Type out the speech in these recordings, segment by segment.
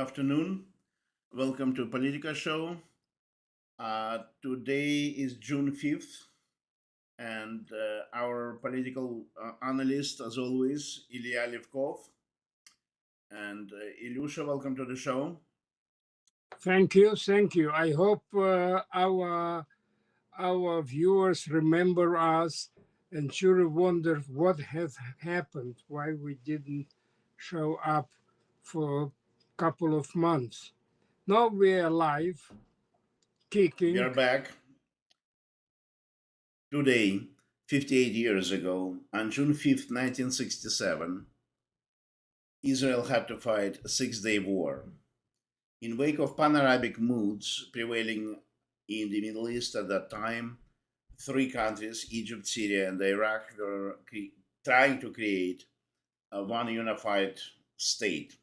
afternoon. Welcome to Politica Show. Today is June 5th, and our political analyst, as always, Ilya Levkov. And Ilyusha, welcome to the show. Thank you, thank you. I hope our viewers remember us and sure wonder what has happened, why we didn't show up for a couple of months. Now we're alive, We kicking. are back today, 58 years ago, on June 5th, 1967. Israel had to fight a six-day war. In wake of pan-Arabic moods prevailing in the Middle East at that time, three countries, Egypt, Syria, and Iraq, were trying to create one unified state.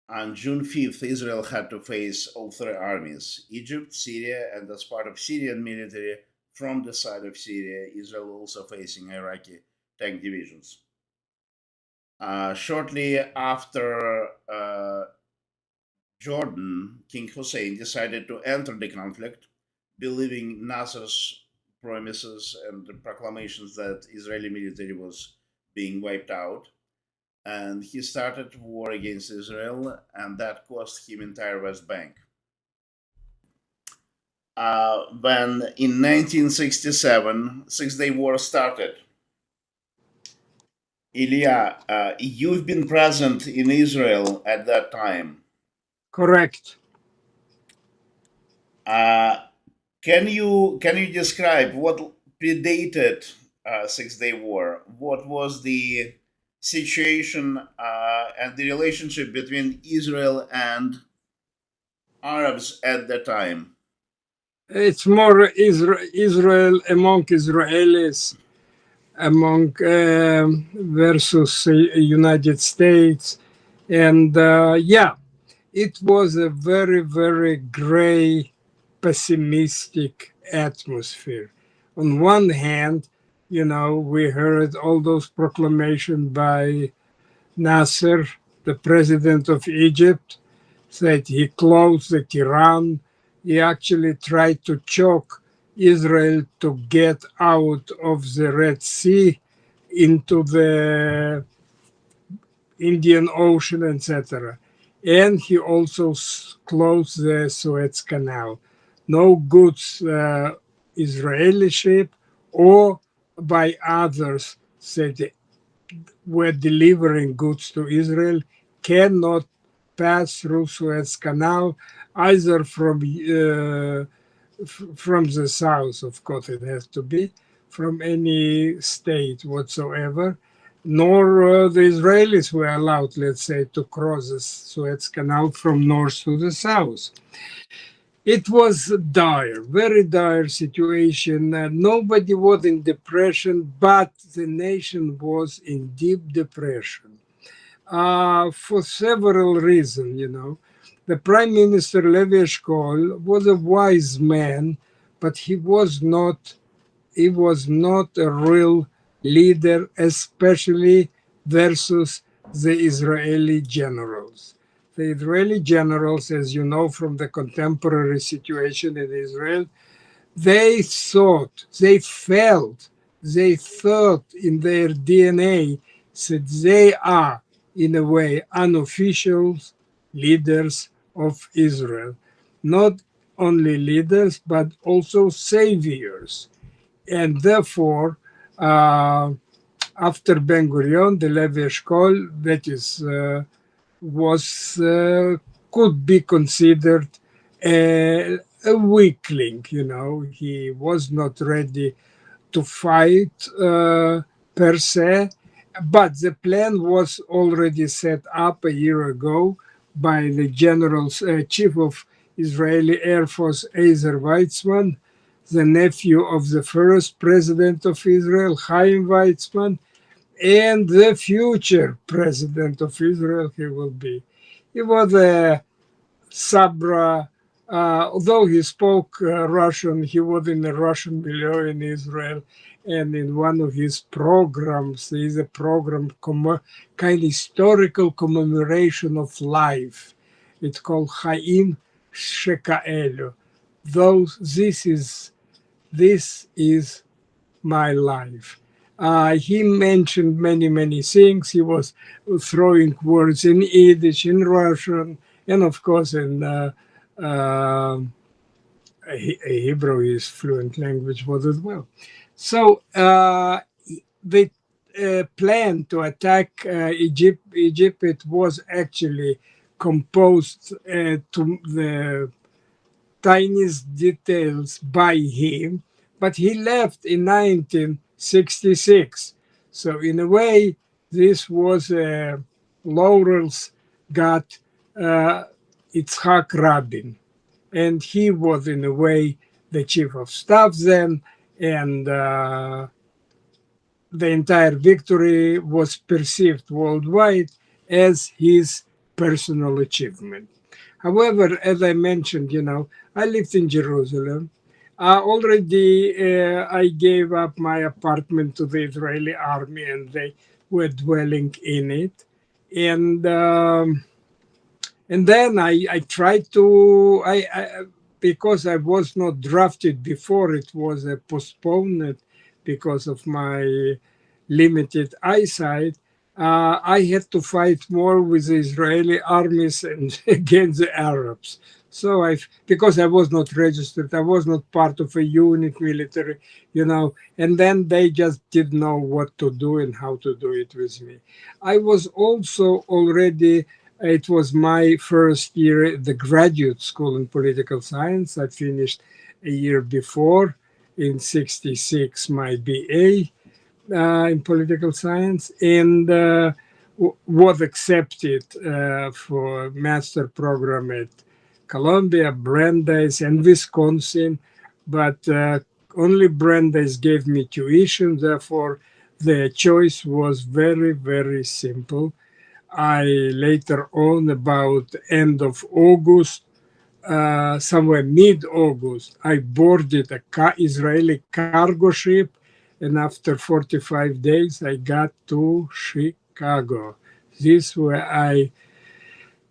On June 5th, Israel had to face all three armies, Egypt, Syria, and as part of Syrian military from the side of Syria, Israel also facing Iraqi tank divisions. Shortly after Jordan, King Hussein decided to enter the conflict, believing Nasser's promises and the proclamations that Israeli military was being wiped out. And he started war against Israel, and that cost him entire West Bank. When in 1967, Six-Day War started, Ilya, you've been present in Israel at that time. Correct. Can you describe what predated Six-Day War? What was the situation and the relationship between Israel and Arabs at that time? It's more Israel among Israelis, among versus United States. And yeah, it was a very, very gray, pessimistic atmosphere. On one hand, we heard all those proclamations by Nasser, the president of Egypt, said he closed the Iran. He actually tried to choke Israel to get out of the Red Sea into the Indian Ocean, etc. And he also closed the Suez Canal. No goods, Israeli ship or by others that were delivering goods to Israel cannot pass through Suez Canal either from the south, of course it has to be, from any state whatsoever, nor the Israelis were allowed, let's say, to cross the Suez Canal from north to the south. It was dire, very dire situation. Nobody was in depression, but the nation was in deep depression for several reasons. The Prime Minister Levi Eshkol was a wise man, but he was not a real leader, especially versus the Israeli generals. The Israeli generals, as you know from the contemporary situation in Israel, they thought, they felt, they thought in their DNA that they are, in a way, unofficial leaders of Israel. Not only leaders, but also saviors. And therefore, after Ben Gurion, the Levi Eshkol, that is, could be considered a weakling. He was not ready to fight per se, but the plan was already set up a year ago by the chief of Israeli Air Force, Ezer Weizmann, the nephew of the first president of Israel, Chaim Weizmann, and the future president of Israel he will be. He was a Sabra Although he spoke Russian, he was in the Russian milieu in Israel, and in one of his programs, there is a program, kind of historical commemoration of life. It's called Chaim Shekaelu. This is my life. He mentioned many, many things. He was throwing words in Yiddish, in Russian, and of course in Hebrew is fluent language was as well. So the plan to attack Egypt, it was actually composed to the tiniest details by him, but he left in 1966. So in a way, this was laurels got uh, Itzhak Rabin, and he was in a way the chief of staff then, and the entire victory was perceived worldwide as his personal achievement. However, as I mentioned, I lived in Jerusalem. Already, I gave up my apartment to the Israeli army, and they were dwelling in it. And then I tried to because I was not drafted before, it was a postponed because of my limited eyesight. I had to fight more with the Israeli armies and against the Arabs. So because I was not registered, I was not part of a unit military, and then they just didn't know what to do and how to do it with me. I was also already, it was my first year at the graduate school in political science. I finished a year before in 66 my BA in political science, and was accepted for master program at Columbia, Brandeis, and Wisconsin, but only Brandeis gave me tuition. Therefore, the choice was very, very simple. I later on, about end of August, somewhere mid-August, I boarded a Israeli cargo ship, and after 45 days, I got to Chicago. This where I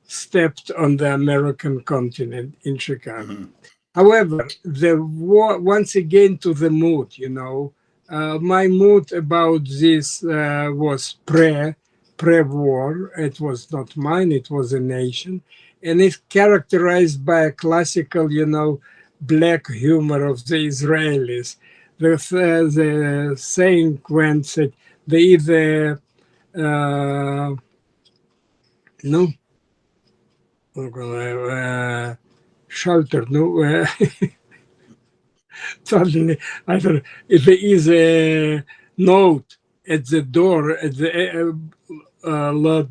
stepped on the American continent in Chicago. Mhm. However, the war, once again to the mood, my mood about this was pre-war. It was not mine, it was a nation. And it's characterized by a classical, black humor of the Israelis. The saying went that they either, no, shelter, no, suddenly I thought if there is a note at the door at the Lord,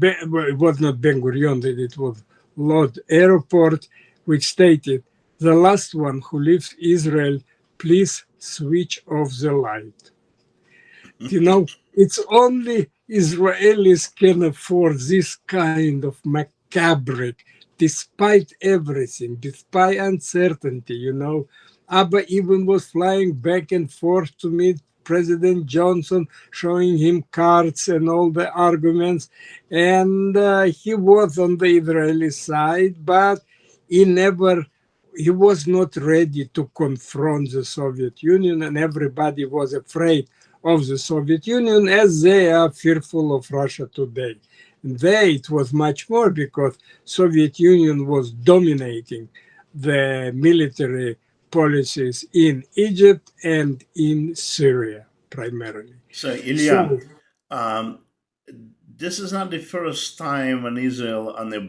well, it was not Ben Gurion, it was Lord Airport, which stated, "The last one who leaves Israel, please switch off the light." It's only Israelis can afford this kind of macabre, despite everything, despite uncertainty. Abba even was flying back and forth to meet President Johnson, showing him cards and all the arguments. And he was on the Israeli side, but he never, he was not ready to confront the Soviet Union, and everybody was afraid of the Soviet Union as they are fearful of Russia today. And there it was much more because Soviet Union was dominating the military policies in Egypt and in Syria primarily. So, Ilya, So um, this is not the first time an Israel on a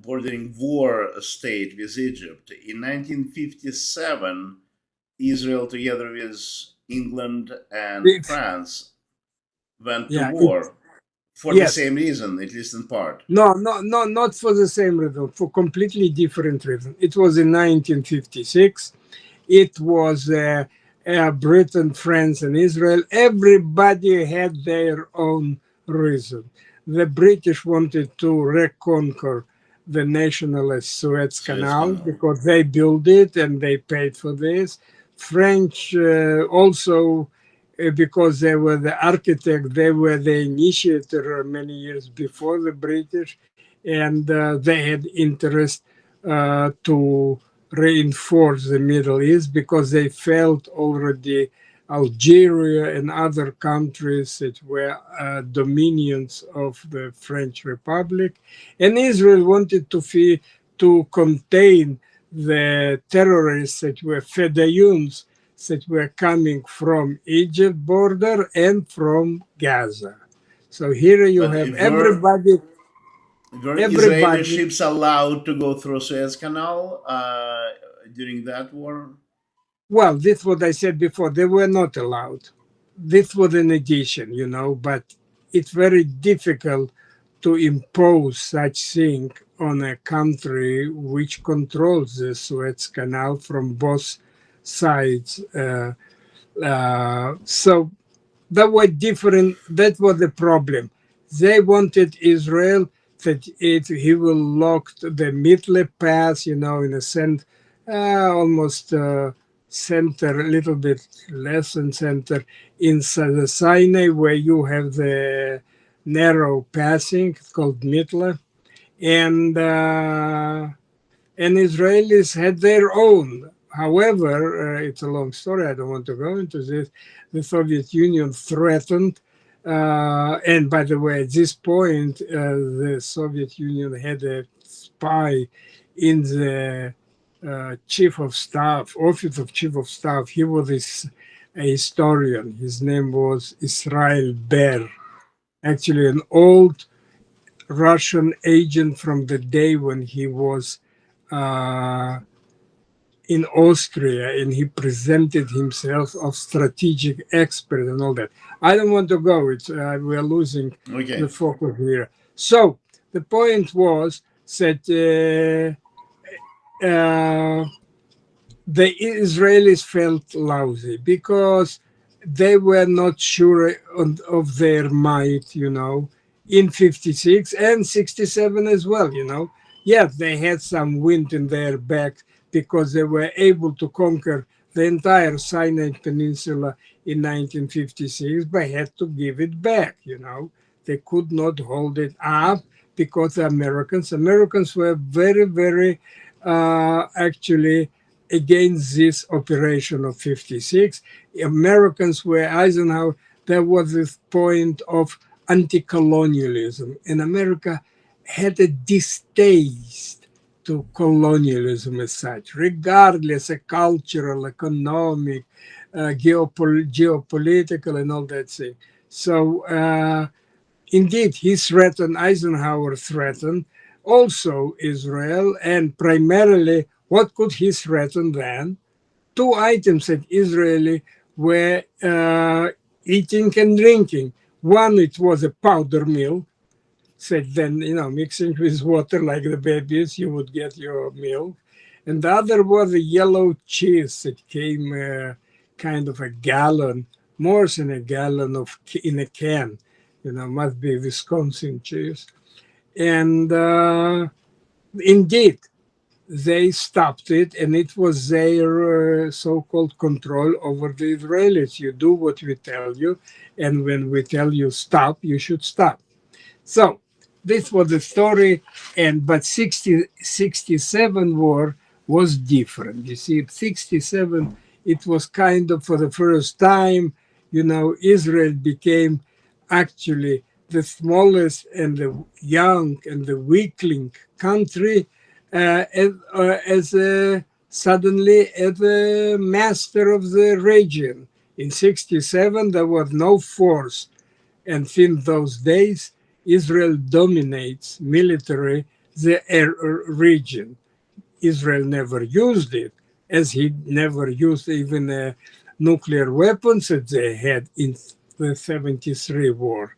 bordering war state with Egypt. In 1957, Israel, together with England and it's France, went to yeah, war for the yes. same reason, at least in part. No, no, no, not for the same reason, for completely different reason. It was in 1956. It was Britain, France, and Israel. Everybody had their own reason. The British wanted to reconquer the nationalist Suez Suez Canal Canal. because they built it and they paid for this. French also because they were the architect, they were the initiator many years before the British, and they had interest to reinforce the Middle East because they felt already Algeria and other countries that were dominions of the French Republic, and Israel wanted to contain the terrorists that were Fedayuns that were coming from Egypt border and from Gaza. So here you But have were Israeli everybody. ships allowed to go through Suez Canal during that war? Well, this what I said before. They were not allowed. This was an addition, but it's very difficult to impose such thing on a country which controls the Suez Canal from both sides. So that was different. That was the problem. They wanted Israel that he will lock the Middle Pass, in a sense, almost center, a little bit less than center, inside the Sinai, where you have the narrow passing called Middle, and and Israelis had their own. However, it's a long story. I don't want to go into this. The Soviet Union threatened, and by the way, at this point, the Soviet Union had a spy in the chief of staff, office of chief of staff. He was a historian. His name was Israel Ber, actually an old Russian agent from the day when he was uh, in Austria, and he presented himself as strategic expert and all that. I don't want to go. We are losing the Okay. focus here. So the point was that the Israelis felt lousy because they were not sure of their might, in 56 and 67 as well, Yes, they had some wind in their back because they were able to conquer the entire Sinai Peninsula in 1956, but had to give it back, They could not hold it up because the Americans were very, very actually against this operation of 56. Americans were Eisenhower, there was this point of anti-colonialism, and America had a distaste to colonialism as such, regardless of cultural, economic, geopolitical, and all that thing. So indeed, Eisenhower threatened also Israel, and primarily, what could he threaten then? Two items that Israeli were eating and drinking. One, it was a powder mill, said then, mixing with water like the babies, you would get your milk. And the other was a yellow cheese that came kind of a gallon, more than a gallon in a can. Must be Wisconsin cheese. And indeed, they stopped it, and it was their so-called control over the Israelis. You do what we tell you, and when we tell you stop, you should stop. So this was the story, but 67 war was different. You see, 67, it was kind of for the first time, Israel became actually the smallest and the young and the weakling country suddenly as a master of the region. In 67, there was no force, and in those days, Israel dominates military the region. Israel never used it, as he never used even nuclear weapons that they had in the 73 war,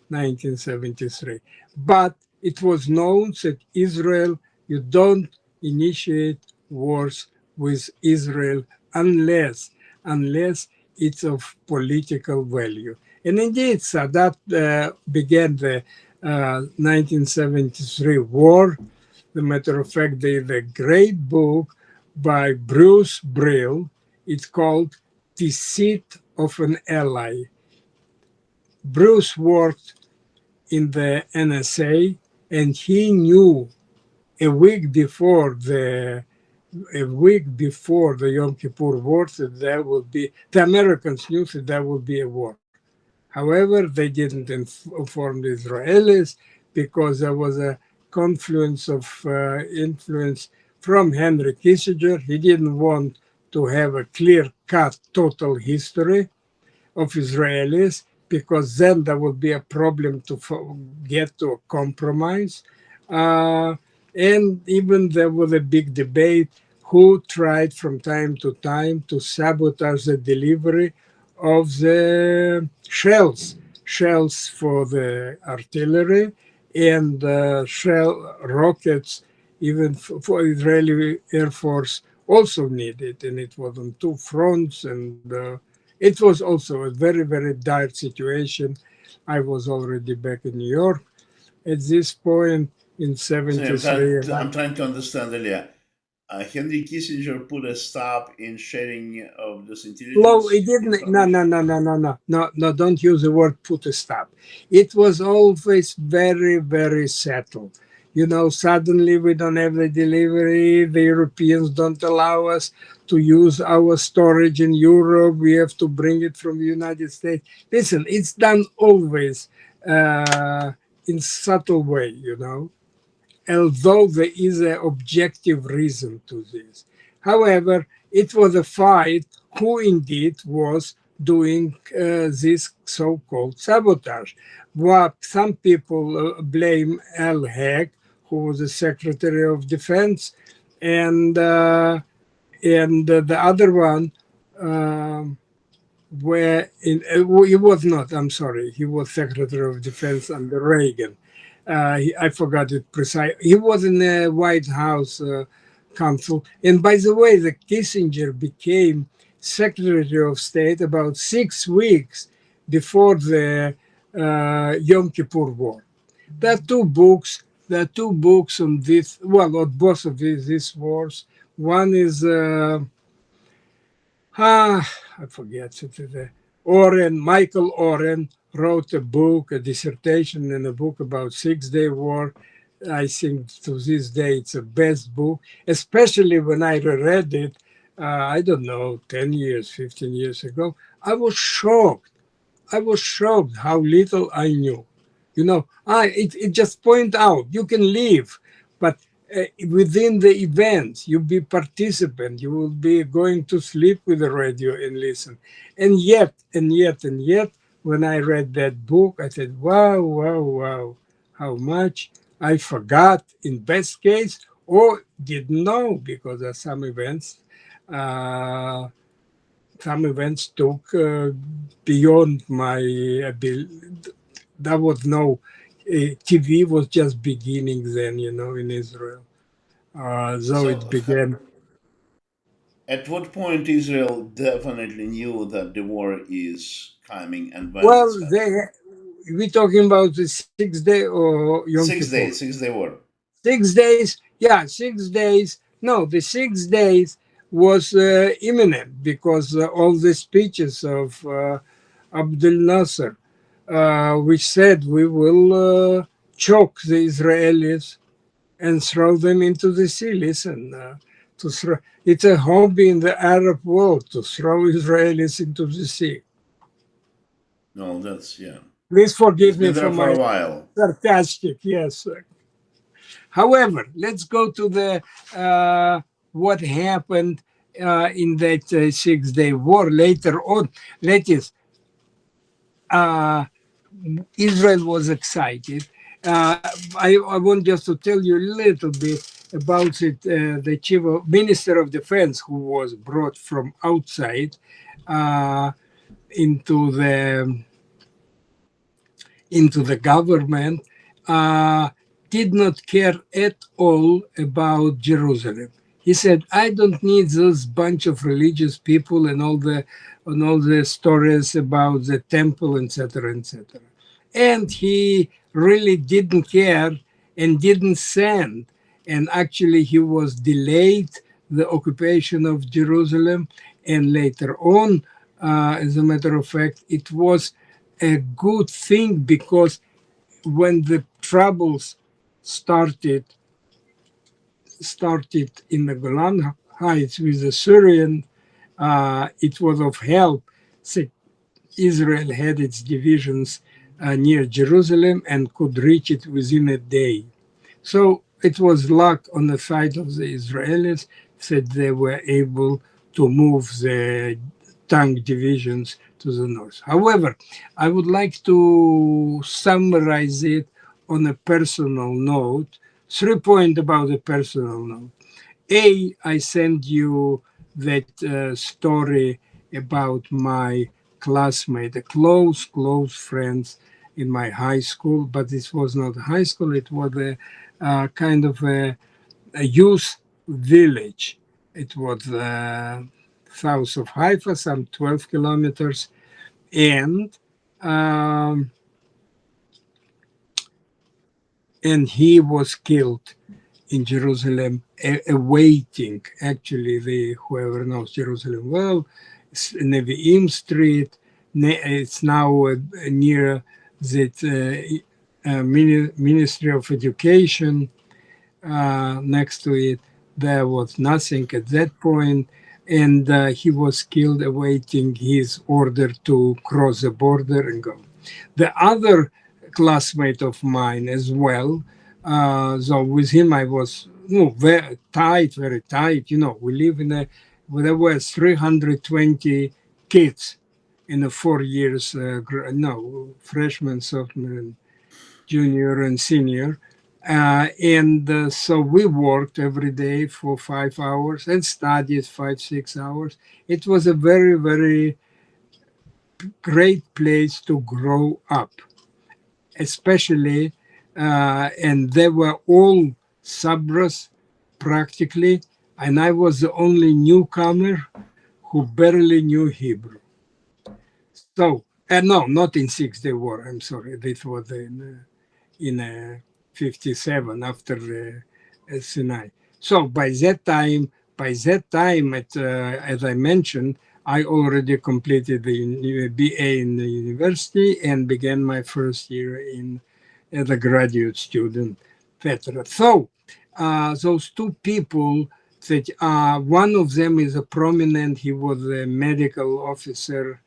1973. But it was known that Israel, you don't initiate wars with Israel unless it's of political value. And indeed, Sadat began the 1973 war The matter of fact, there's a great book by Bruce Brill. It's called Deceit of an Ally. Bruce worked in the NSA, and he knew a week before the Yom Kippur War that there would be, the Americans knew that there would be a war. However, they didn't inform the Israelis because there was a confluence of influence from Henry Kissinger. He didn't want to have a clear-cut total history of Israelis because then there would be a problem to get to a compromise. And even there was a big debate who tried from time to time to sabotage the delivery of the shells for the artillery and shell rockets, even for Israeli Air Force also needed. And it was on two fronts, and it was also a very, very dire situation. I was already back in New York at this point in So 73. I'm trying to understand, Ilya. Henry Kissinger put a stop in sharing of this Well, intelligence it didn't. No, no, information. no, no, no, no, no, no. Don't use the word "put a stop." It was always very, very settled. Suddenly we don't have the delivery. The Europeans don't allow us to use our storage in Europe. We have to bring it from the United States. Listen, it's done always in subtle way. Although there is an objective reason to this. However, it was a fight who indeed was doing this so-called sabotage. What some people blame Al Haig, who was the Secretary of Defense, and the other one. um where he was not, I'm sorry, he was Secretary of Defense under Reagan. I forgot it precise. He was in the White House Council. And by the way, the Kissinger became Secretary of State about 6 weeks before the Yom Kippur War. There are two books. There are two books on this. Well, on both of these wars. One is I forget it. Michael Oren wrote a book, a dissertation and a book about Six-Day War. I think to this day it's the best book, especially when I reread it, I don't know, 10 years, 15 years ago. I was shocked. I was shocked how little I knew. It just point out you can leave, but within the event, you be participant. You will be going to sleep with the radio and listen. And yet, when I read that book, I said, wow, wow, wow, how much I forgot in best case or didn't know because of uh, some events took beyond my ability. There was no TV was just beginning then, in Israel. Though it So, began. at what point Israel definitely knew that the war is coming and when it's Well, happening? we talking about the 6 day or Yom Six Kippur. days, 6 day war. 6 days, yeah, 6 days. No, the 6 days was imminent because all the speeches of Abdel Nasser, which said we will choke the Israelis and throw them into the sea. Listen, it's a hobby in the Arab world to throw Israelis into the sea. No, that's, yeah. Please It's forgive me been there for for a my while. sarcastic, yes. However, let's go to the what happened in that 6 day war later on. That is, uh, Israel was excited. I want just to tell you a little bit about it. The minister of defense, who was brought from outside uh, into the into the government, uh, did not care at all about Jerusalem. He said, "I don't need those bunch of religious people and all the stories about the temple, etc., etc." And he really didn't care and didn't send And actually he was delayed the occupation of Jerusalem, and later on, as a matter of fact, it was a good thing, because when the troubles started in the Golan Heights with the Syrian, it was of help. So Israel had its divisions near Jerusalem and could reach it within a day. So it was luck on the side of the Israelis that they were able to move the tank divisions to the north. However, I would like to summarize it on a personal note. 3 points about the personal note. I sent you that story about my classmate, a close friends in my high school, but this was not high school, it was a kind of a youth village. It was south of Haifa, some 12 kilometers, and um, and he was killed in Jerusalem, awaiting, actually, the whoever knows Jerusalem well, Nevi'im Street. It's now near that Ministry of Education. Next to it, there was nothing at that point, and he was killed awaiting his order to cross the border and go. The other classmate of mine as well, so with him I was very tight. We live in a, there were 320 kids in the 4 years, freshman, sophomore, and junior and senior. And so we worked every day for 5 hours and studied 5, 6 hours. It was a very, very great place to grow up, especially, and they were all Sabras practically, and I was the only newcomer who barely knew Hebrew. So, no, not in 6 Day War, I'm sorry, this was in 57 after Sinai. So by that time, as I mentioned, I already completed the BA in the university and began my first year in as a graduate student, etc. So those two people, that one of them is a prominent. He was a medical officer,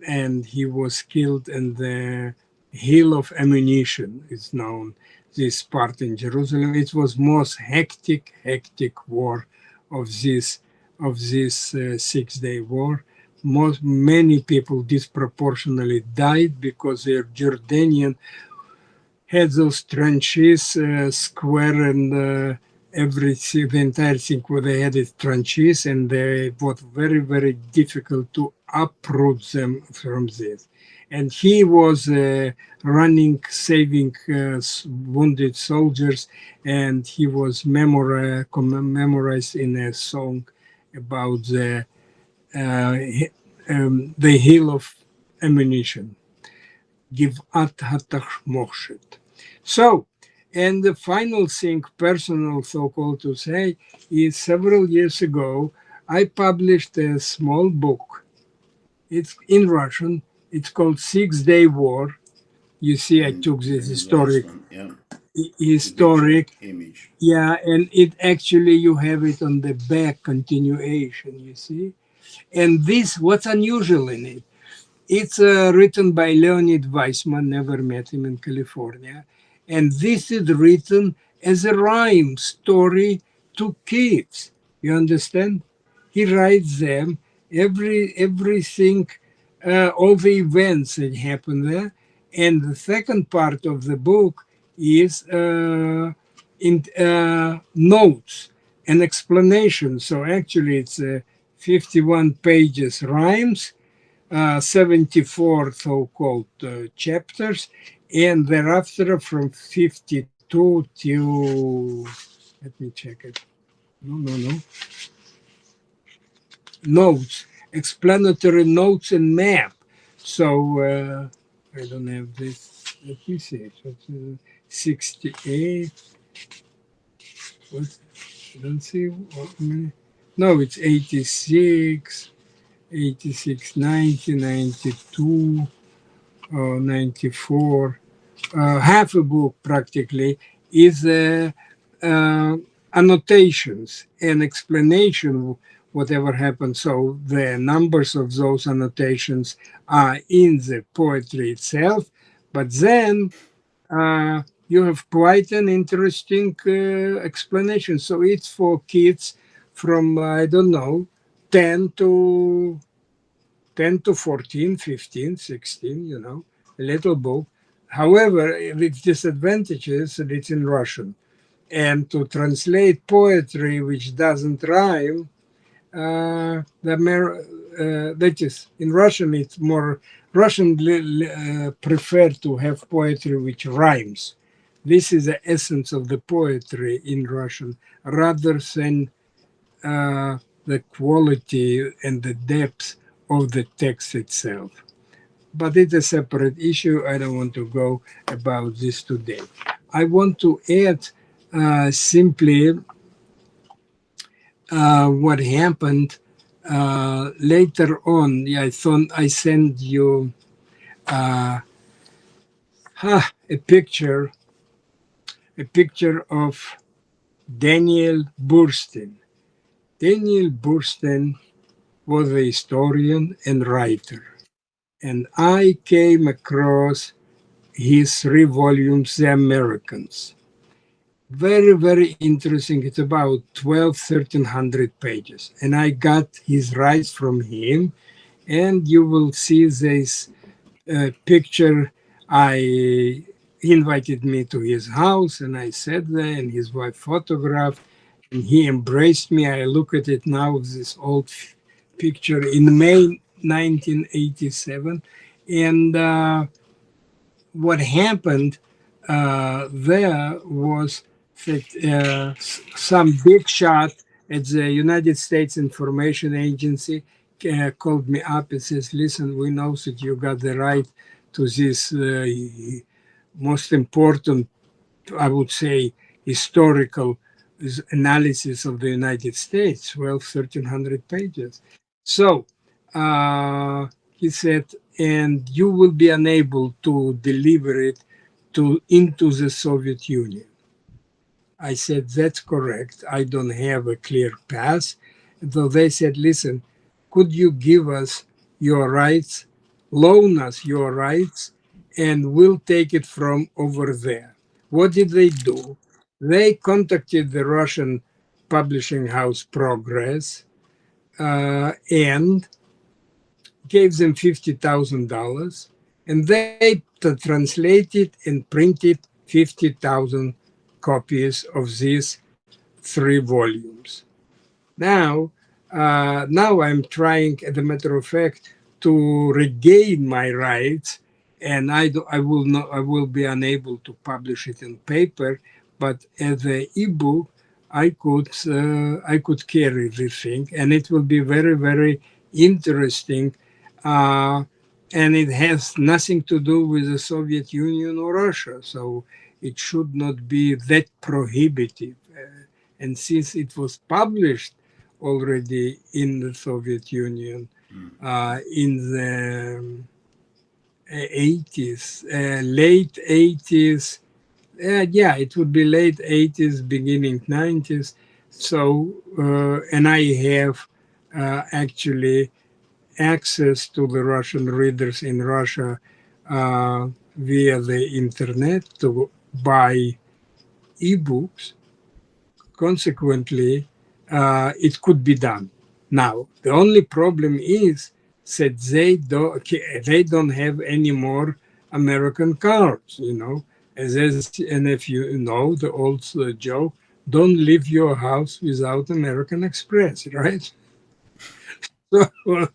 and he was killed in the Hill of Ammunition, is known, this part in Jerusalem. It was most hectic war of this 6 Day War. Many people disproportionately died because they're Jordanian, had those trenches, square, and everything, the entire thing where they had it trenches, and it was very, very difficult to uproot them from this. And he was running, saving wounded soldiers, and he was memorized in a song about the hill of ammunition. Givat HaTachmoshet. So, and the final thing, personal so-called to say, is several years ago, I published a small book. It's in Russian. It's called 6 Day War. You see, I took this Nice one, yeah. historic, Image. yeah, and it actually, you have it on the back, continuation, you see. And this, what's unusual in it, it's written by Leonid Weissman, never met him in California. And this is written as a rhyme story to kids. You understand? He writes them, everything, all the events that happen there. And the second part of the book is in notes and explanation. So actually it's 51 pages rhymes, 74 so-called chapters, and thereafter from 52 to, let me check it, no, notes, explanatory notes and map. So I don't have this, let me see, so it's 68, What? I don't see. No, it's 86, 86, 90, 92, 94. Half a book practically is annotations and explanation whatever happened. So the numbers of those annotations are in the poetry itself, but then you have quite an interesting explanation. So it's for kids from I don't know 10 to 10 to 14, 15, 16, a little book. However, its disadvantages that it's in Russian. And to translate poetry which doesn't rhyme, that is, in Russian, it's more, Russian prefer to have poetry which rhymes. This is the essence of the poetry in Russian, rather than the quality and the depth of the text itself. But it's a separate issue. I don't want to go about this today. I want to add simply what happened later on. Yeah, I thought I sent you uh, a picture of Daniel Burstein. Daniel Burstein was a historian and writer. And I came across his 3 volumes, The Americans. Very, very interesting. It's about 12, 1300 pages. And I got his rights from him. And you will see this picture. He invited me to his house, and I sat there, and his wife photographed, and he embraced me. I look at it now, this old picture in May 1987. And what happened there was that some big shot at the United States Information Agency called me up and says, listen, we know that you got the right to this most important, I would say, historical analysis of the United States, 12, 1300 pages. So he said, and you will be unable to deliver it into the Soviet Union. I said, that's correct. I don't have a clear path. So they said, listen, could you give us your rights, loan us your rights, and we'll take it from over there. What did they do? They contacted the Russian publishing house Progress and gave them $50,000, and they translated and printed 50,000 copies of these 3 volumes. Now I'm trying, as a matter of fact, to regain my rights, and I will not, I will be unable to publish it in paper, but as an ebook, I could carry this thing, and it will be very, very interesting. Uh, and it has nothing to do with the Soviet Union or Russia, so it should not be that prohibitive. And since it was published already in the Soviet Union in the 80s, late 80s, yeah, it would be late 80s, beginning 90s. So, and I have actually access to the Russian readers in Russia via the internet to buy ebooks. Consequently, it could be done. Now, the only problem is that they don't have any more American cards, and if you know the old joke, don't leave your house without American Express, right? So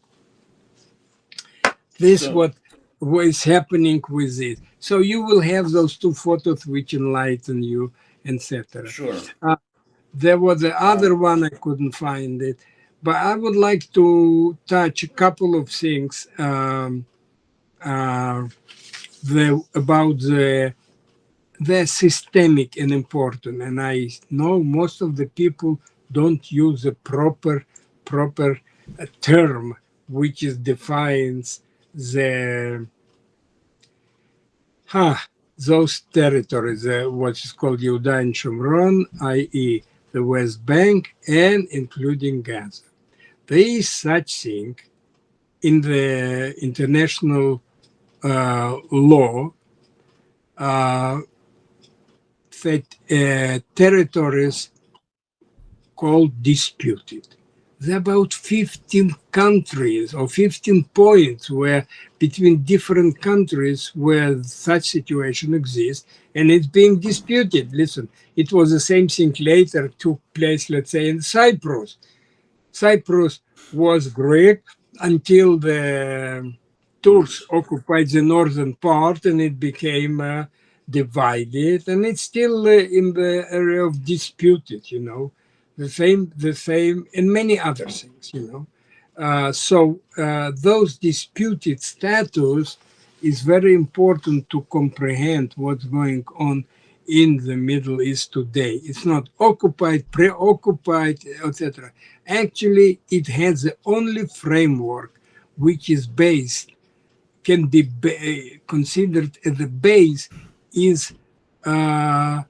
this So, what is happening with it. So you will have those 2 photos which enlighten you, etc. sure. There was the other Um, one, I couldn't find it, but I would like to touch a couple of things uh, about the they're systemic and important. And I know most of the people don't use a proper term which is defines the those territories, what is called Yehuda and Shomron, i.e. the West Bank, and including Gaza. There is such thing in the international law that territories called disputed. There are about 15 countries or 15 points where between different countries where such situation exists and it's being disputed. Listen, it was the same thing later took place, let's say, in Cyprus. Cyprus was Greek until the Turks Tours. occupied the northern part and it became divided, and it's still in the area of disputed, the same, and many other things. So those disputed status is very important to comprehend what's going on in the Middle East today. It's not occupied, preoccupied, etc. Actually, it has the only framework which is based, can be considered as the base, is uh,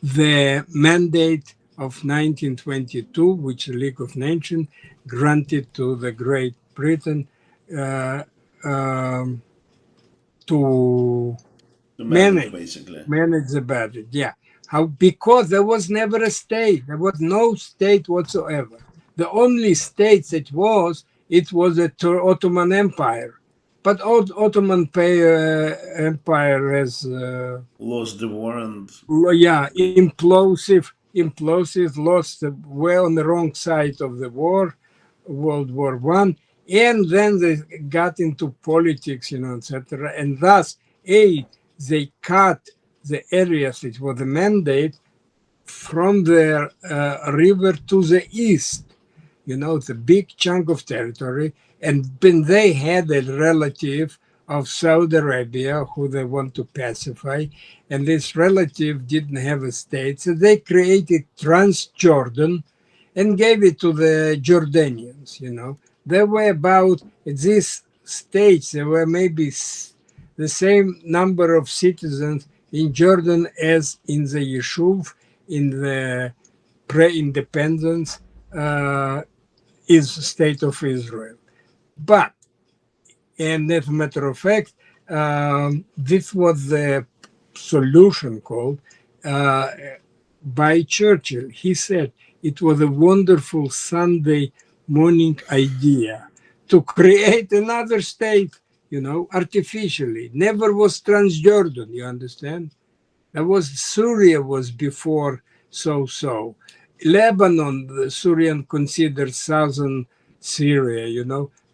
the mandate of 1922, which the League of Nations granted to the Great Britain uh, um, to To manage, manage basically. manage the budget. Yeah, how? Because there was never a state. There was no state whatsoever. The only state that was the Ottoman Empire, but Ottoman Empire has. Lost the war and Yeah, they implosive, lost well on the wrong side of the war, World War One, and then they got into politics, etc. And thus, they cut the areas which were the mandate from the river to the east, it's a big chunk of territory. And when they had a relative of Saudi Arabia who they want to pacify, and this relative didn't have a state, so they created Transjordan and gave it to the Jordanians. There were about, at these states, there were maybe the same number of citizens in Jordan as in the Yishuv, in the pre-independence uh, is state of Israel. But, and as a matter of fact, this was the solution called uh, by Churchill. He said it was a wonderful Sunday morning idea to create another state, artificially. Never was Transjordan, you understand? That was Syria was before so. Lebanon, the Syrian considered southern Syria.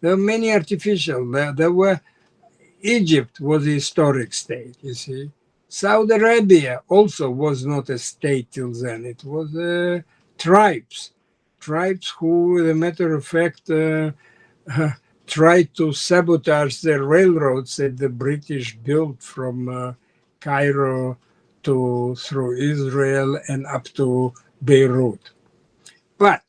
There were many artificial. There were Egypt was a historic state, you see. Saudi Arabia also was not a state till then. It was tribes. Tribes who, as a matter of fact, tried to sabotage the railroads that the British built from Cairo to through Israel and up to Beirut. But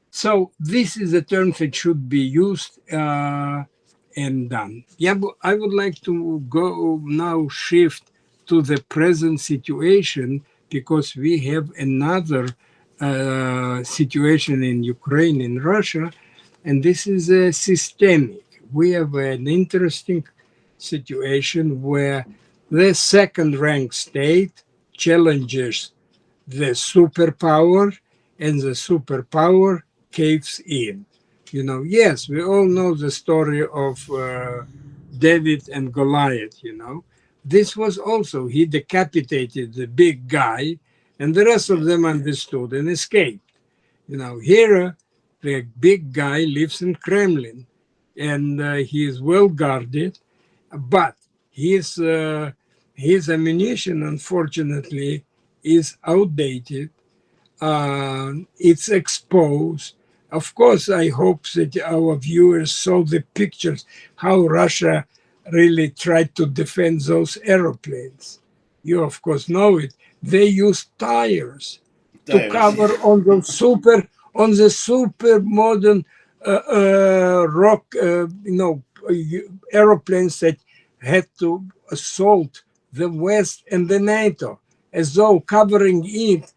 so this is a term that should be used and done. Yeah, but I would like to go now shift to the present situation because we have another situation in Ukraine, in Russia, and this is systemic. We have an interesting situation where the second ranked state challenges the superpower, and the superpower caves in. Yes, we all know the story of David and Goliath. This was also, he decapitated the big guy, and the rest of yeah, them understood and escaped. Here, the big guy lives in Kremlin, and he is well guarded, but his ammunition, unfortunately, is outdated. It's exposed. Of course, I hope that our viewers saw the pictures how Russia really tried to defend those aeroplanes. You of course know it. They use tires to Tires. cover on the super modern rock, aeroplanes that had to assault the West and the NATO, as though covering it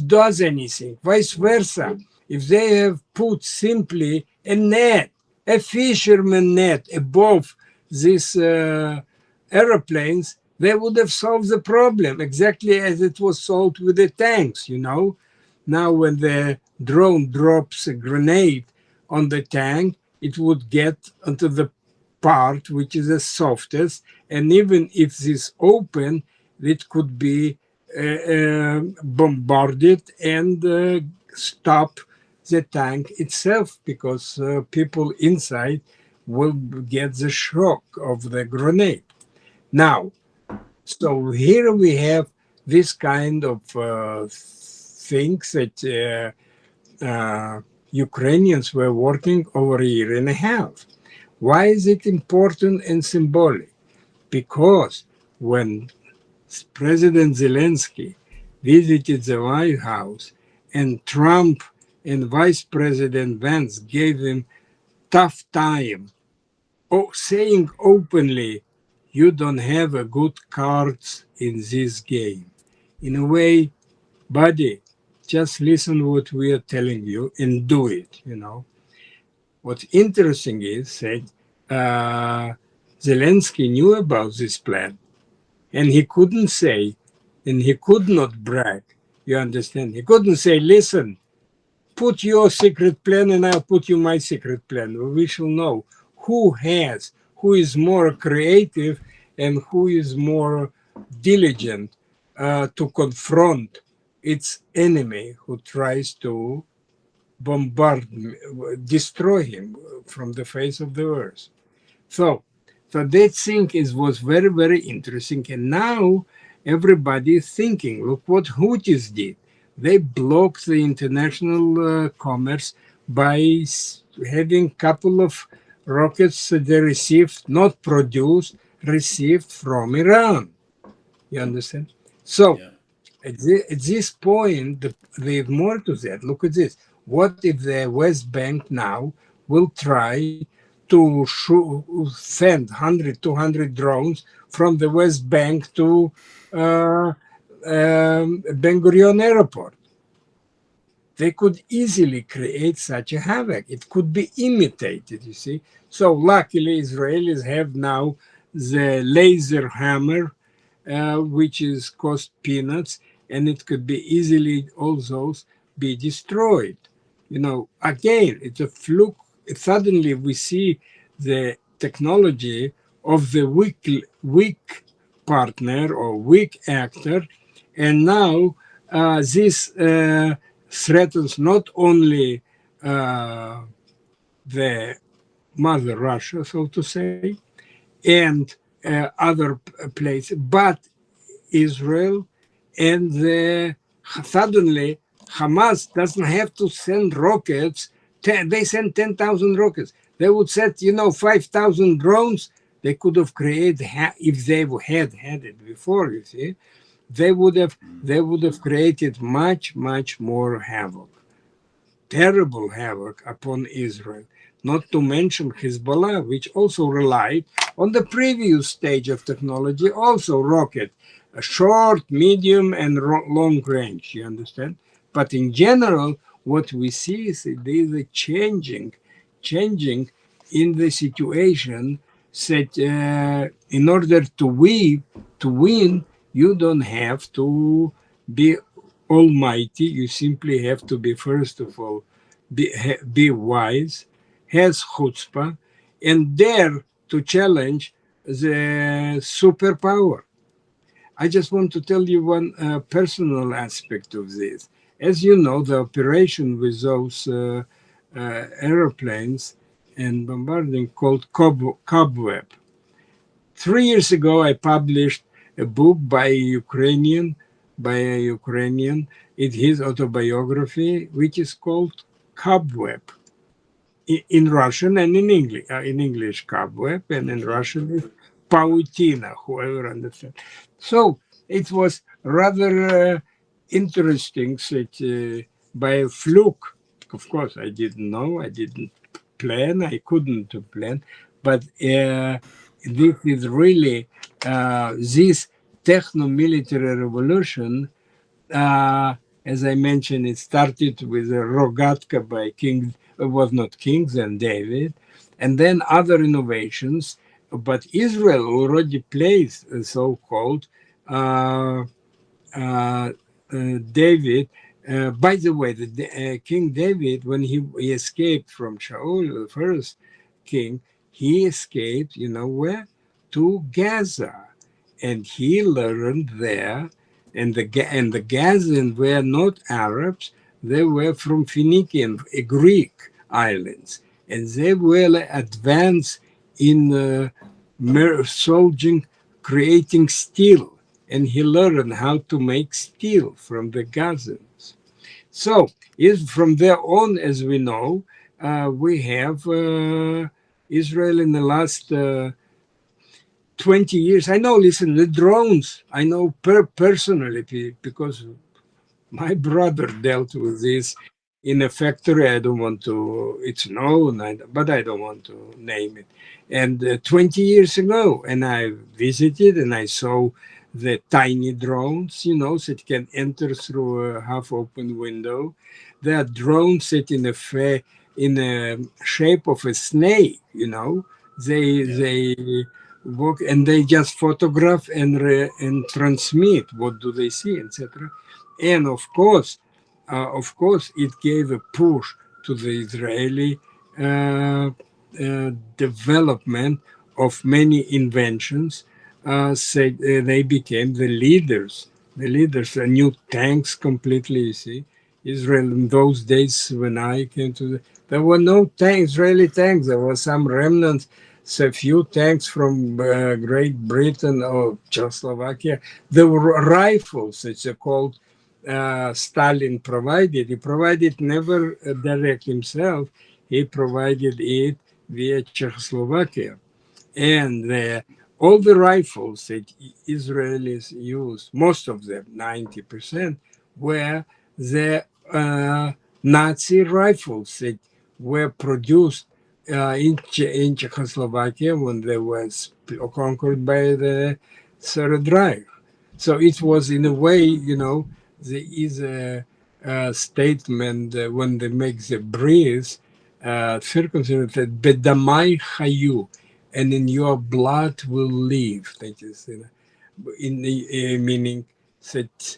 does anything. Vice versa, if they have put simply a net, a fisherman net above these aeroplanes, they would have solved the problem exactly as it was solved with the tanks, you know. Now, when the drone drops a grenade on the tank, it would get onto the part which is the softest, and even if this open, it could be bombarded and stop the tank itself, because people inside will get the shock of the grenade. Now, so here we have this kind of things that Ukrainians were working over a year and a half. Why is it important and symbolic? Because when President Zelensky visited the White House and Trump and Vice President Vance gave him tough time, saying openly, you don't have a good cards in this game. In a way, buddy, just listen what we are telling you and do it, you know. What's interesting is that Zelensky knew about this plan, and he couldn't say, and he could not brag. You understand? He couldn't say, listen, put your secret plan and I'll put you my secret plan. We shall know who is more creative and who is more diligent to confront its enemy who tries to bombard, destroy him from the face of the earth. So, so that thing was very, very interesting. And now everybody is thinking, look what Houthis did. They blocked the international commerce by having a couple of rockets that they received, not produced, received from Iran. You understand? So Yeah. at this point, there's more to that. Look at this. What if the West Bank now will try to send 100, 200 drones from the West Bank to Ben Gurion Airport? They could easily create such a havoc. It could be imitated, you see. So luckily, Israelis have now the laser hammer, which is cost peanuts, and it could be easily also be destroyed. You know, again, it's a fluke. Suddenly, we see the technology of the weak partner or weak actor, and now this threatens not only the mother Russia, so to say, and other places, but Israel, and suddenly Hamas doesn't have to send rockets. They send 10,000 rockets. They would set, 5,000 drones. They could have created, if they had it before, you see, they would have created much more havoc, terrible havoc upon Israel. Not to mention Hezbollah, which also relied on the previous stage of technology, also rocket, a short, medium, and long range. You understand? But in general, what we see is there is a changing in the situation. That in order to win, you don't have to be almighty. You simply have to be, first of all, be wise, has chutzpah, and dare to challenge the superpower. I just want to tell you one personal aspect of this. As you know, the operation with those aeroplanes and bombarding called Cobweb. 3 years ago, I published a book by a Ukrainian, in his autobiography, which is called Cobweb, in Russian and in English Cobweb, and in Okay. Russian is Pautina, whoever understands. So it was rather interesting that by a fluke, of course, I didn't know, I didn't plan, I couldn't plan, but this is really this techno-military revolution. Uh, as I mentioned, it started with a Rogatka by King, it was not King, then David, and then other innovations. But Israel already plays a so-called uh, uh, David. By the way, King David, when he escaped from Shaul, the first king, he escaped, you know where? To Gaza. And he learned there, and the Gazans were not Arabs, they were from Phoenician, Greek islands. And they were advanced in soldiering, creating steel, and he learned how to make steel from the Gazans. So, is from there on, as we know, we have Israel in the last 20 years. I know, listen, the drones, I know personally because my brother dealt with this in a factory. I don't want to, it's known, but I don't want to name it. And 20 years ago, and I visited and I saw the tiny drones, that can enter through a half open window. There are drones that in a shape of a snake, Yeah. they work and they just photograph and transmit what do they see, etc. And of course, it gave a push to the Israeli development of many inventions. They became the leaders. The leaders, new tanks completely. You see, Israel in those days when I came to there were no Israeli tanks. There were some remnants, so a few tanks from Great Britain or Czechoslovakia. There were rifles, it's called Stalin provided. He provided never direct himself. He provided it via Czechoslovakia. And all the rifles that Israelis used, most of them, 90%, were the Nazi rifles that were produced in Czechoslovakia when they were conquered by the Third Reich. So it was, in a way, there is a statement when they make the breeze, circumcision that bedamai chayu, and in your blood will live. That is, in the meaning that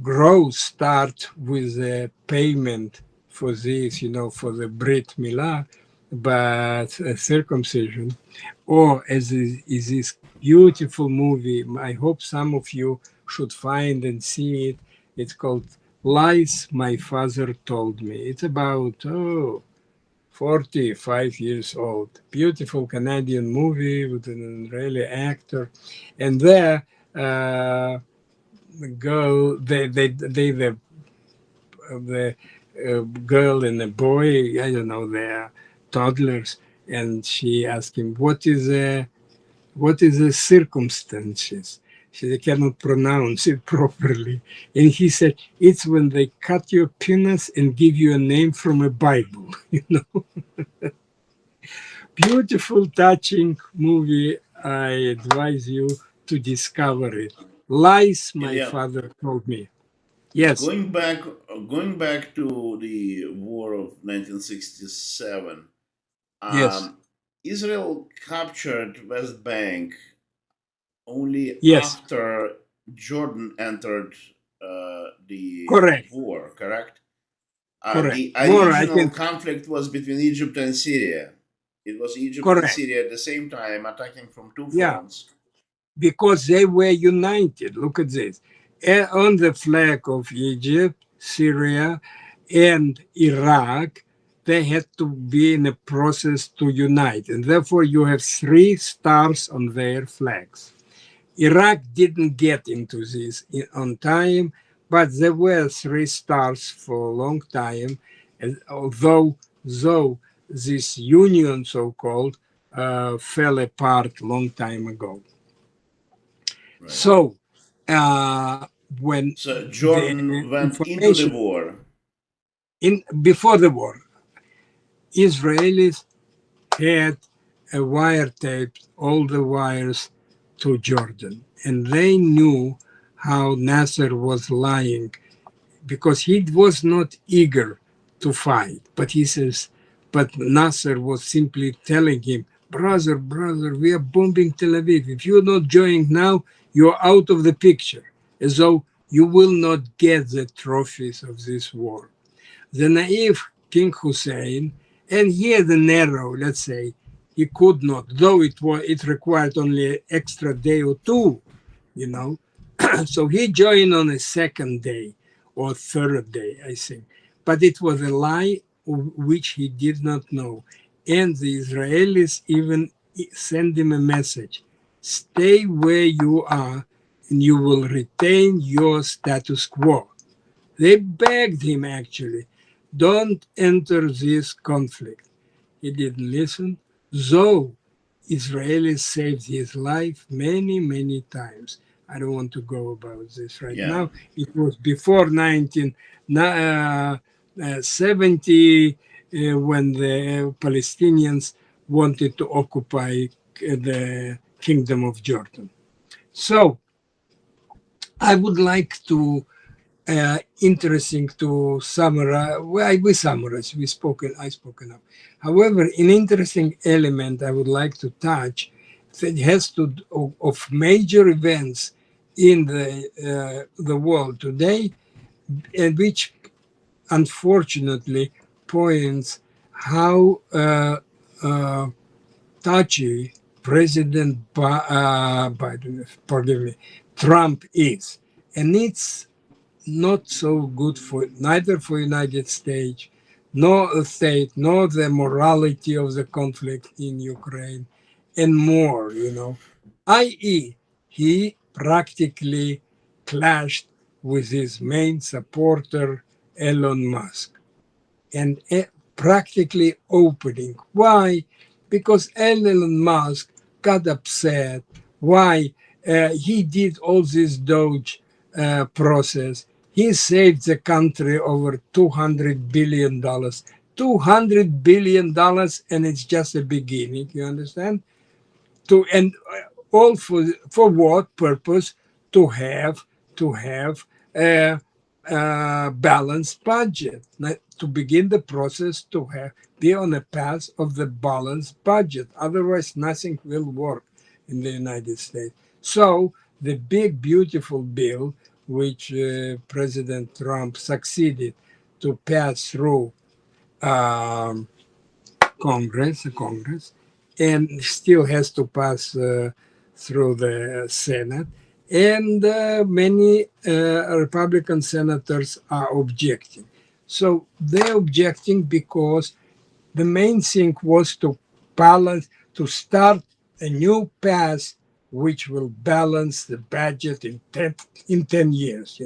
growth start with a payment for this, for the Brit Milah, but circumcision, or as is this beautiful movie, I hope some of you should find and see it. It's called Lies My Father Told Me. It's about, 45 years old. Beautiful Canadian movie with an Israeli actor. And there, the girl, the girl and the boy, I don't know, they're toddlers, and she asked him, what is the circumstances? She cannot pronounce it properly. And he said, it's when they cut your penis and give you a name from a Bible. Beautiful, touching movie. I advise you to discover it. Lies my Ilya, father told me. Yes, going back to the war of 1967, yes, um, Israel captured West Bank only yes, after Jordan entered the correct, war, correct? correct. The More, I original can, conflict was between Egypt and Syria. It was Egypt and correct. Syria at the same time attacking from two Yeah, fronts. because they were united. Look at this. On the flag of Egypt, Syria, and Iraq, they had to be in a process to unite. And therefore, you have three stars on their flags. Iraq didn't get into this on time, but there were three stars for a long time. And though this union, so called, fell apart long time ago. Right. So uh, when So the Jordan went into the information war. in before the war, Israelis had wiretapped all the wires to Jordan, and they knew how Nasser was lying because he was not eager to fight. But he says, but Nasser was simply telling him, brother, we are bombing Tel Aviv. If you're not joining now, you're out of the picture, as though you will not get the trophies of this war. The naive King Hussein, and here the narrow, let's say, he could not, though it required only an extra day or two, you know. So he joined on a second day or third day, I think. But it was a lie which he did not know. And the Israelis even sent him a message: stay where you are and you will retain your status quo. They begged him actually, don't enter this conflict. He didn't listen, though Israelis saved his life many times. I don't want to go about this right Yeah. now. It was before 1970 when the Palestinians wanted to occupy the Kingdom of Jordan. So I would like to interesting to summarize. Well, we summarize. I spoken of. However, an interesting element I would like to touch that has to of major events in the world today, and which unfortunately points how touchy President Biden, forgive me, Trump is, and it's not so good for neither for United States, nor a state, nor the morality of the conflict in Ukraine, and more. I.e., he practically clashed with his main supporter, Elon Musk, and practically opening. Why? Because Elon Musk got upset. Why? He did all this Doge process. He saved the country over $200 billion. $200 billion, and it's just a beginning. You understand? And all for what purpose? To have a, balanced budget. To begin the process to have be on a path of the balanced budget. Otherwise, nothing will work in the United States. So the big beautiful bill which President Trump succeeded to pass through um, Congress, and still has to pass through the Senate. And many Republican senators are objecting. So they're objecting because the main thing was to balance, to start a new path which will balance the budget in 10 years.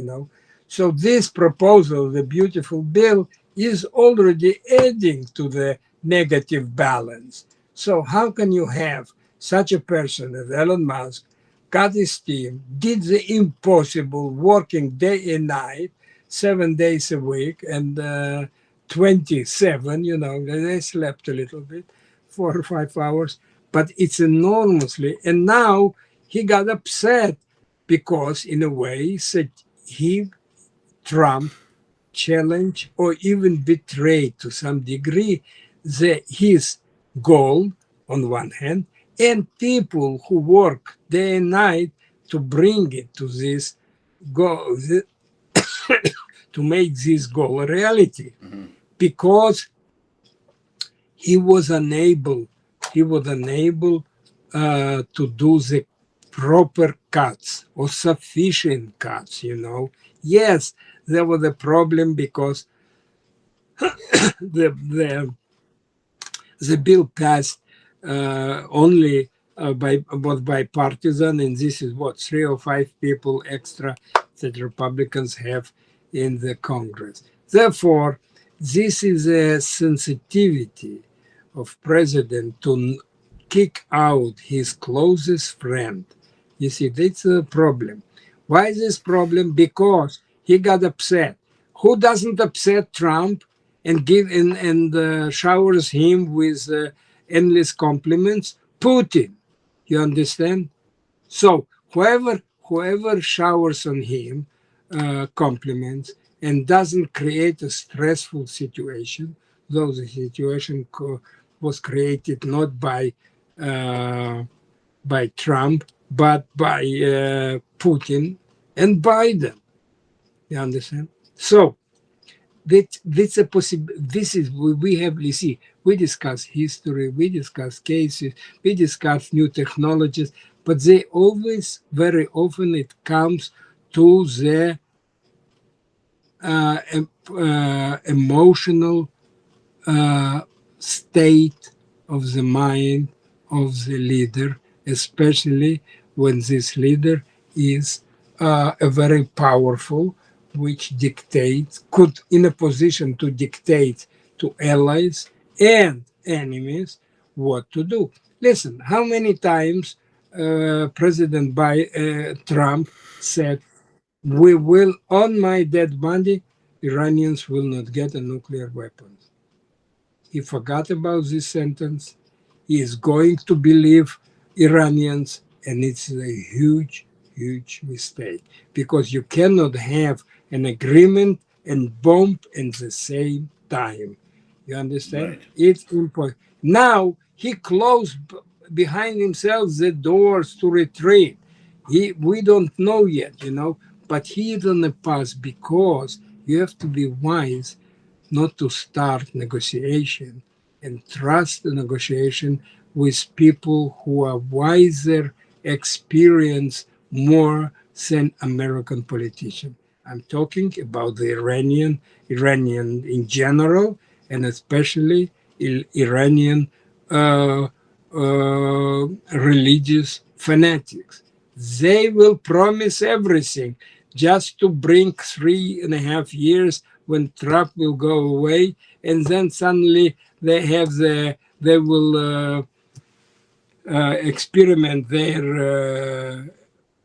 So this proposal, the beautiful bill, is already adding to the negative balance. So how can you have such a person as Elon Musk got his team, did the impossible, working day and night, 7 days a week, and 27, they slept a little bit, 4 or 5 hours, but it's enormously. And now he got upset because, in a way, said he, Trump, challenged or even betrayed to some degree his goal on one hand, and people who work day and night to bring it to this goal, to make this goal a reality, Mm-hmm. because he was unable to do the proper cuts or sufficient cuts. Yes, there was a problem because the the bill passed only was bipartisan, and this is what 3 or 5 people extra that Republicans have in the Congress. Therefore, this is a sensitivity of president to kick out his closest friend You see, that's a problem. Why is this problem? Because he got upset. Who doesn't upset Trump and showers him with endless compliments? Putin. You understand? So whoever showers on him compliments and doesn't create a stressful situation, though the situation was created not uh, by Trump but by Putin and Biden. You understand? So that's a possible. This is we have. You see, we discuss history, we discuss cases, we discuss new technologies, but they always, very often, it comes to the emotional uh, state of the mind of the leader, especially when this leader is a very powerful, which dictates, could in a position to dictate to allies and enemies what to do. Listen, how many times Trump said, "We will, on my dead body, Iranians will not get a nuclear weapon." He forgot about this sentence. He is going to believe Iranians, and it's a huge, huge mistake because you cannot have an agreement and bomb at the same time. You understand? Right. It's important. Now he closed behind himself the doors to retreat. We don't know yet, but he is on the path because you have to be wise not to start negotiation and trust the negotiation with people who are wiser, experienced more than American politicians. I'm talking about the Iranian in general, and especially Iranian uh, religious fanatics. They will promise everything just to bring 3.5 years when Trump will go away, and then suddenly they will experiment their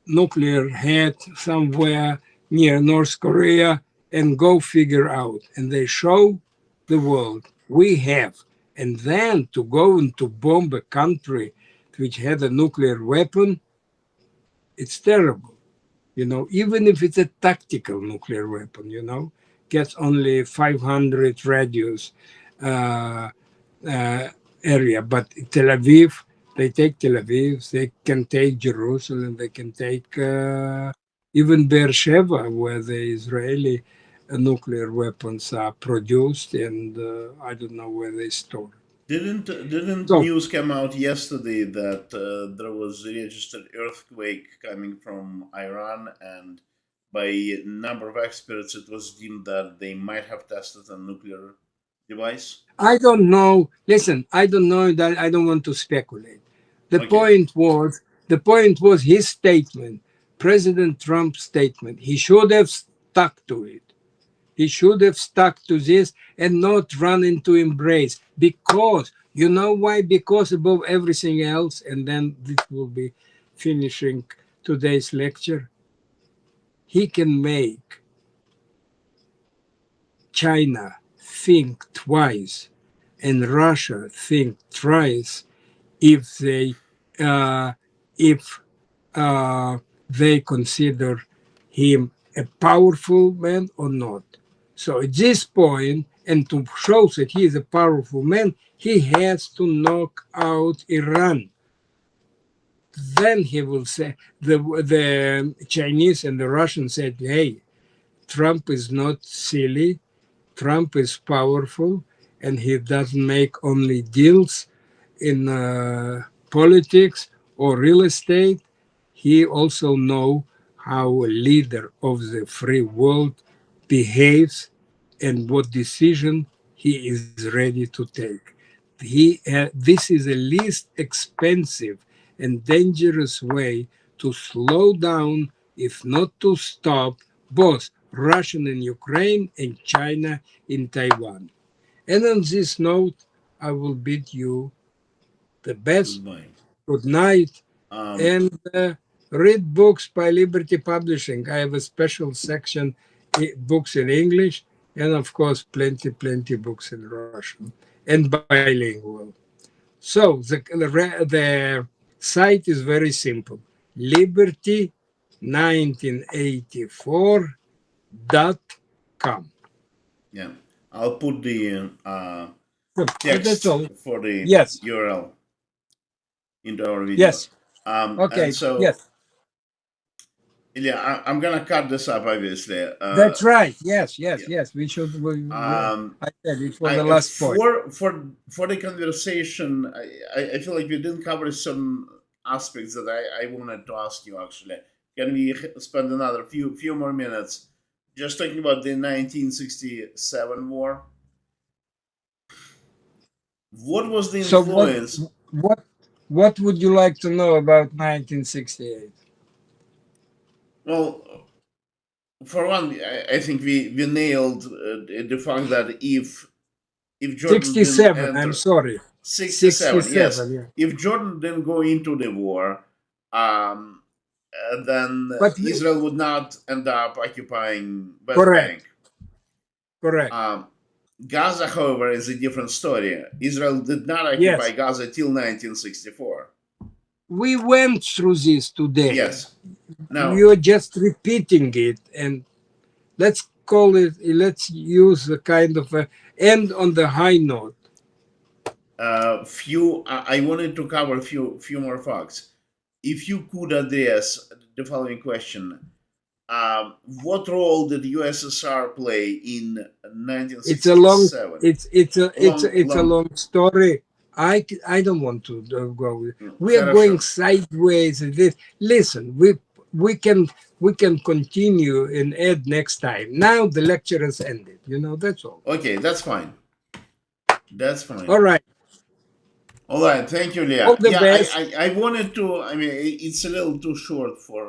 nuclear head somewhere near North Korea and go figure out. And they show the world we have. And then to go and to bomb a country which had a nuclear weapon, it's terrible. Even if it's a tactical nuclear weapon, gets only 500 radius uh, uh, area. But Tel Aviv, they take Tel Aviv, they can take Jerusalem, they can take even Beersheba, where the Israeli nuclear weapons are produced, and I don't know where they store. Didn't So news come out yesterday that there was a registered earthquake coming from Iran, and by a number of experts, it was deemed that they might have tested a nuclear device? I don't know. Listen, I don't know that. I don't want to speculate. The Okay. point was, the point was his statement, President Trump's statement. He should have stuck to it. He should have stuck to this and not run into embrace. Because you know why? Because above everything else, and then this will be finishing today's lecture. He can make China think twice and Russia think twice if uh, if they consider him a powerful man or not. So at this point, and to show that he is a powerful man, he has to knock out Iran. Then he will say the Chinese and the Russians said, "Hey, Trump is not silly. Trump is powerful, and he doesn't make only deals in politics or real estate. He also know how a leader of the free world behaves and what decision he is ready to take. This is the least expensive and dangerous way to slow down, if not to stop, both Russia in Ukraine and China in Taiwan." And on this note, I will bid you the best Goodbye. good night Um, and Read books by Liberty Publishing. I have a special section, books in English, and of course, plenty books in Russian and bilingual. So the site is very simple. Liberty 1984.com. Yeah, I'll put the That's text all. for the Yes. URL into our video. Yes. Okay. And so, Yes. Ilya, I'm gonna cut this up, obviously. That's right. Yes. Yeah. Yes. We should. I said it for the I last point. for the conversation, I feel like we didn't cover some aspects that I wanted to ask you. Actually, can we spend another few more minutes just talking about the 1967 war? What was the So influence? what would you like to know about 1968? Well, for one, I think we nailed the fact that if Jordan didn't 67. I'm enter sorry. 67, yes, Yeah. if Jordan didn't go into the war, then But Israel would not end up occupying West correct. Bank. Correct. Gaza, however, is a different story. Israel did not occupy Yes. Gaza till 1964. We went through this today. Yes. Now, You're just repeating it, and let's call it. Let's use a kind of a end on the high note. I wanted to cover a few more facts. If you could address the following question, what role did the USSR play in 1967? It's a long story. I don't want to go. We are Хорошо. going sideways. Listen, we can continue and add next time. Now the lecture has ended. That's all. Okay, that's fine. That's fine. All right. All right. Thank you, Leah. All the best. I wanted to. I mean, it's a little too short for